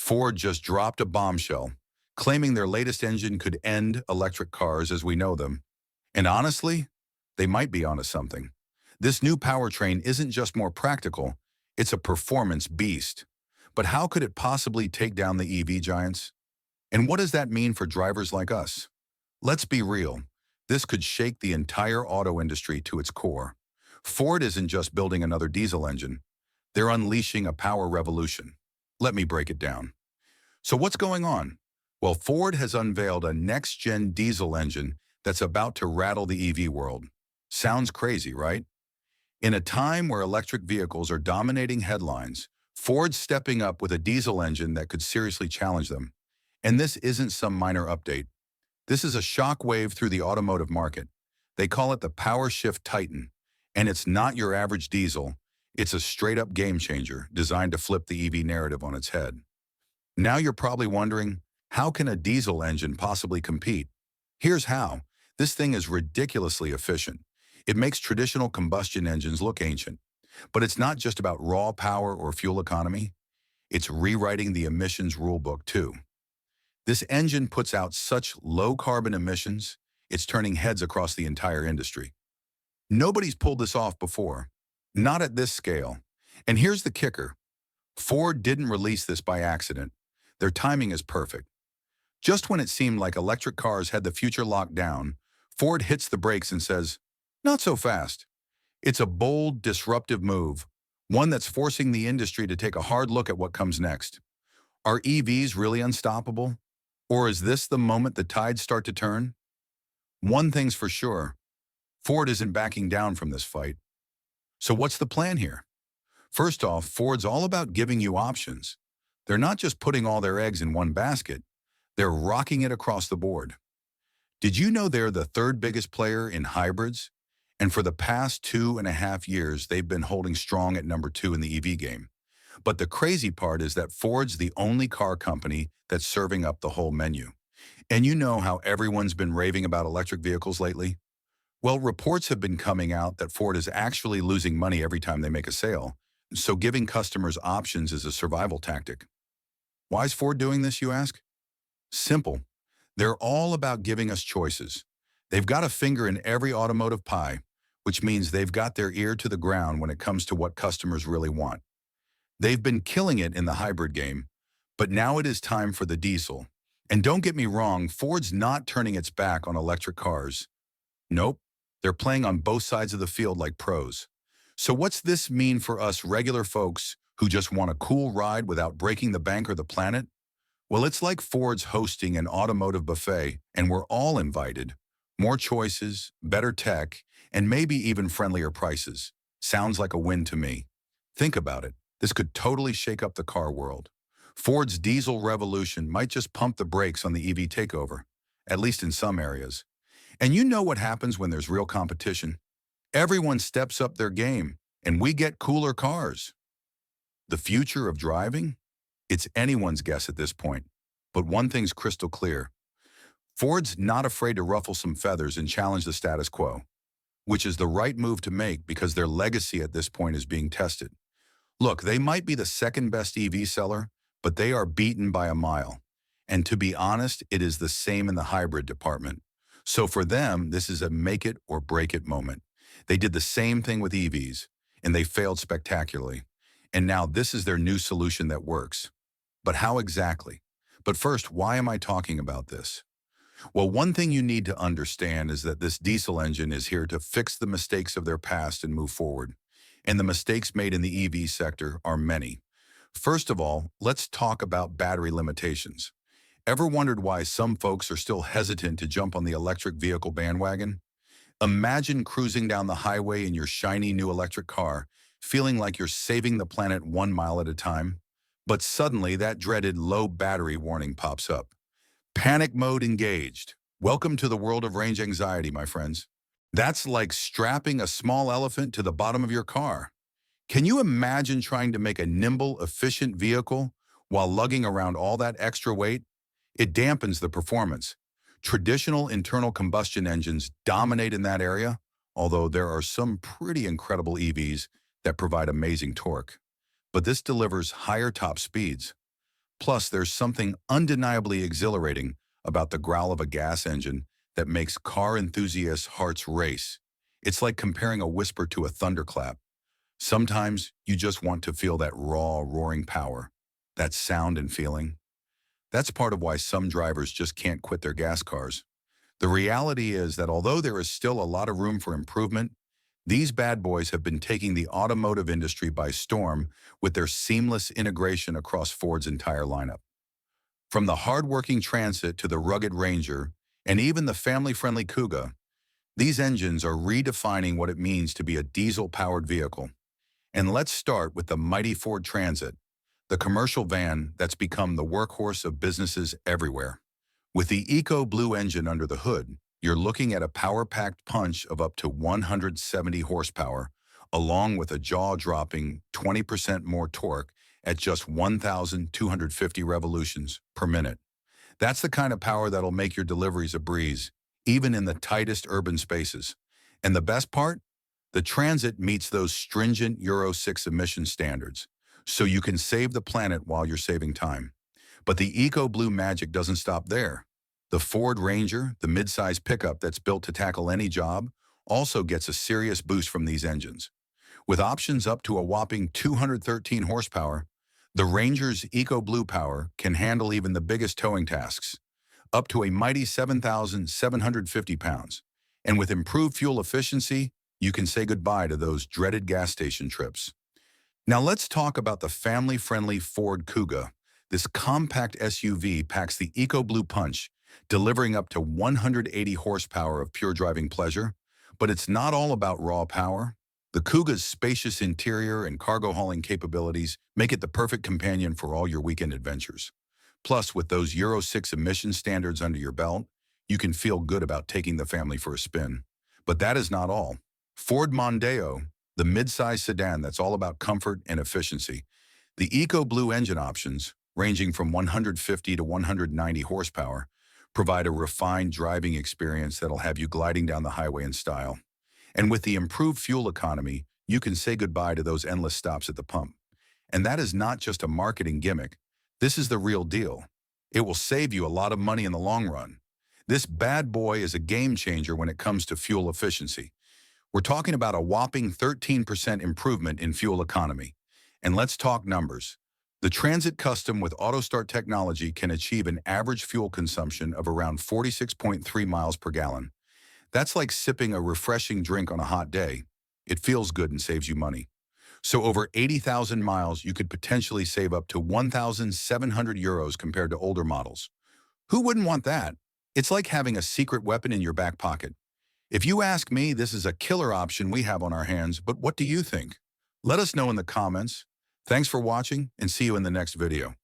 Ford just dropped a bombshell, claiming their latest engine could end electric cars as we know them. And honestly, they might be onto something. This new powertrain isn't just more practical, it's a performance beast. But how could it possibly take down the EV giants? And what does that mean for drivers like us? Let's be real. This could shake the entire auto industry to its core. Ford isn't just building another diesel engine. They're unleashing a power revolution. Let me break it down. So what's going on? Well, Ford has unveiled a next-gen diesel engine that's about to rattle the EV world. Sounds crazy, right? In a time where electric vehicles are dominating headlines, Ford's stepping up with a diesel engine that could seriously challenge them. And this isn't some minor update. This is a shockwave through the automotive market. They call it the Power Shift Titan. And it's not your average diesel. It's a straight-up game changer designed to flip the EV narrative on its head. Now you're probably wondering, how can a diesel engine possibly compete? Here's how. This thing is ridiculously efficient. It makes traditional combustion engines look ancient. But it's not just about raw power or fuel economy. It's rewriting the emissions rulebook too. This engine puts out such low carbon emissions, it's turning heads across the entire industry. Nobody's pulled this off before. Not at this scale. And here's the kicker. Ford didn't release this by accident. Their timing is perfect. Just when it seemed like electric cars had the future locked down, Ford hits the brakes and says, "Not so fast." It's a bold, disruptive move, one that's forcing the industry to take a hard look at what comes next. Are EVs really unstoppable? Or is this the moment the tides start to turn? One thing's for sure, Ford isn't backing down from this fight. So what's the plan here? First off, Ford's all about giving you options. They're not just putting all their eggs in one basket, they're rocking it across the board. Did you know they're the third biggest player in hybrids? And for the past 2.5 years, they've been holding strong at number 2 in the EV game. But the crazy part is that Ford's the only car company that's serving up the whole menu. And you know how everyone's been raving about electric vehicles lately? Well, reports have been coming out that Ford is actually losing money every time they make a sale. So giving customers options is a survival tactic. Why is Ford doing this, you ask? Simple. They're all about giving us choices. They've got a finger in every automotive pie, which means they've got their ear to the ground when it comes to what customers really want. They've been killing it in the hybrid game, but now it is time for the diesel. And don't get me wrong, Ford's not turning its back on electric cars. Nope, they're playing on both sides of the field like pros. So what's this mean for us regular folks who just want a cool ride without breaking the bank or the planet? Well, it's like Ford's hosting an automotive buffet, and we're all invited. More choices, better tech, and maybe even friendlier prices. Sounds like a win to me. Think about it. This could totally shake up the car world. Ford's diesel revolution might just pump the brakes on the EV takeover, at least in some areas. And you know what happens when there's real competition? Everyone steps up their game, and we get cooler cars. The future of driving? It's anyone's guess at this point. But one thing's crystal clear. Ford's not afraid to ruffle some feathers and challenge the status quo, which is the right move to make because their legacy at this point is being tested. Look, they might be the second best EV seller, but they are beaten by a mile. And to be honest, it is the same in the hybrid department. So for them, this is a make it or break it moment. They did the same thing with EVs, and they failed spectacularly. And now this is their new solution that works. But how exactly? But first, why am I talking about this? Well, one thing you need to understand is that this diesel engine is here to fix the mistakes of their past and move forward. And the mistakes made in the EV sector are many. First of all, let's talk about battery limitations. Ever wondered why some folks are still hesitant to jump on the electric vehicle bandwagon? Imagine cruising down the highway in your shiny new electric car, feeling like you're saving the planet 1 mile at a time. But suddenly that dreaded low battery warning pops up. Panic mode engaged. Welcome to the world of range anxiety, my friends. That's like strapping a small elephant to the bottom of your car. Can you imagine trying to make a nimble, efficient vehicle while lugging around all that extra weight? It dampens the performance. Traditional internal combustion engines dominate in that area, although there are some pretty incredible EVs that provide amazing torque. But this delivers higher top speeds. Plus, there's something undeniably exhilarating about the growl of a gas engine that makes car enthusiasts' hearts race. It's like comparing a whisper to a thunderclap. Sometimes you just want to feel that raw, roaring power, that sound and feeling. That's part of why some drivers just can't quit their gas cars. The reality is that although there is still a lot of room for improvement, these bad boys have been taking the automotive industry by storm with their seamless integration across Ford's entire lineup. From the hard-working Transit to the rugged Ranger, and even the family-friendly Kuga, these engines are redefining what it means to be a diesel-powered vehicle. And let's start with the mighty Ford Transit, the commercial van that's become the workhorse of businesses everywhere. With the Eco Blue engine under the hood, you're looking at a power-packed punch of up to 170 horsepower, along with a jaw-dropping 20% more torque at just 1,250 revolutions per minute. That's the kind of power that'll make your deliveries a breeze, even in the tightest urban spaces. And the best part? The Transit meets those stringent Euro 6 emission standards, so you can save the planet while you're saving time. But the Eco Blue magic doesn't stop there. The Ford Ranger, the midsize pickup that's built to tackle any job, also gets a serious boost from these engines. With options up to a whopping 213 horsepower, the Ranger's Eco Blue power can handle even the biggest towing tasks, up to a mighty 7,750 pounds. And with improved fuel efficiency, you can say goodbye to those dreaded gas station trips. Now let's talk about the family-friendly Ford Kuga. This compact SUV packs the Eco Blue punch, delivering up to 180 horsepower of pure driving pleasure. But it's not all about raw power. The Kuga's spacious interior and cargo hauling capabilities make it the perfect companion for all your weekend adventures. Plus, with those Euro 6 emission standards under your belt, you can feel good about taking the family for a spin. But that is not all. Ford Mondeo, the midsize sedan that's all about comfort and efficiency. The Eco Blue engine options, ranging from 150 to 190 horsepower, provide a refined driving experience that'll have you gliding down the highway in style. And with the improved fuel economy, you can say goodbye to those endless stops at the pump. And that is not just a marketing gimmick. This is the real deal. It will save you a lot of money in the long run. This bad boy is a game changer when it comes to fuel efficiency. We're talking about a whopping 13% improvement in fuel economy. And let's talk numbers. The Transit Custom with AutoStart technology can achieve an average fuel consumption of around 46.3 miles per gallon. That's like sipping a refreshing drink on a hot day. It feels good and saves you money. So over 80,000 miles, you could potentially save up to 1,700 euros compared to older models. Who wouldn't want that? It's like having a secret weapon in your back pocket. If you ask me, this is a killer option we have on our hands, but what do you think? Let us know in the comments. Thanks for watching, and see you in the next video.